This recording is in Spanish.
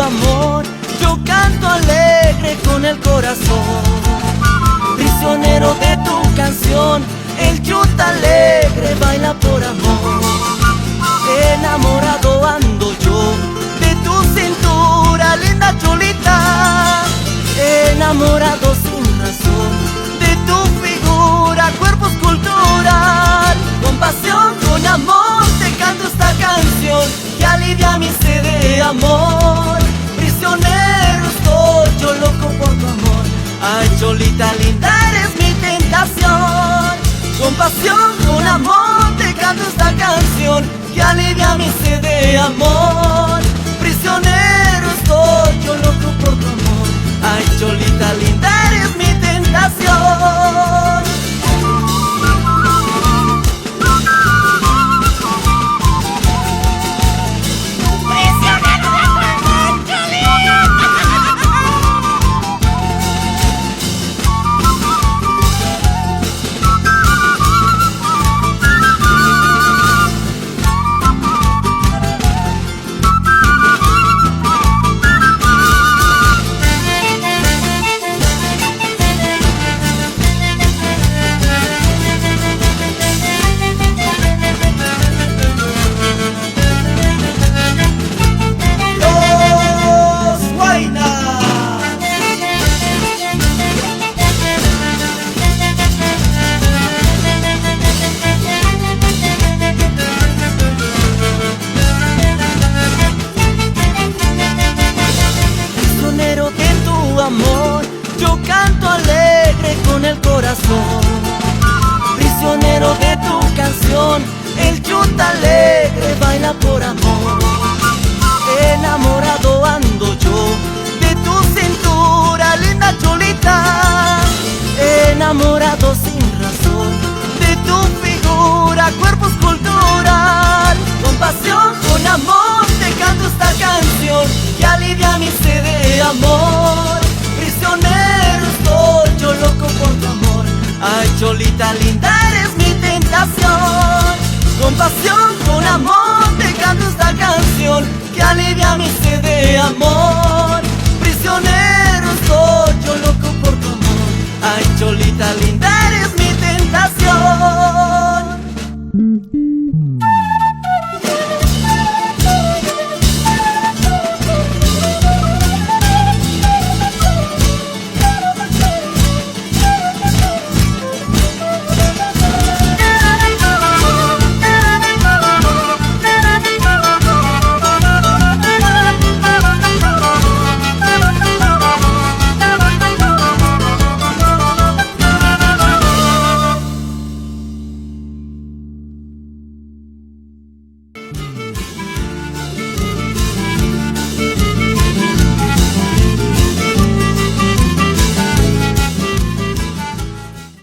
Amor, yo canto alegre con el corazón. Prisionero de tu canción, el yuta alegre baila por amor. Enamorado ando yo de tu cintura, linda cholita. Enamorado sin razón de tu figura, cuerpo escultural. Con pasión, con amor, te canto esta canción que alivia mi sed de amor. Prisionero estoy yo loco por tu amor. Ay, cholita linda, eres mi tentación. Con pasión, con amor, te canto esta canción que alivia mi sed de amor. Prisionero estoy yo loco por tu amor. Ay, cholita linda, eres mi tentación. Amor, yo canto alegre con el corazón. Prisionero de tu canción, el yuta alegre baila por amor. Enamorado ando yo de tu cintura, linda cholita. Enamorado sin razón de tu figura, cuerpo escultural. Con pasión, con amor, te canto esta canción que alivia mi sed de amor. Prisionero estoy yo loco por tu amor. Ay, cholita linda, eres mi tentación. Con pasión, con amor, te canto esta canción que alivia mi sed de amor.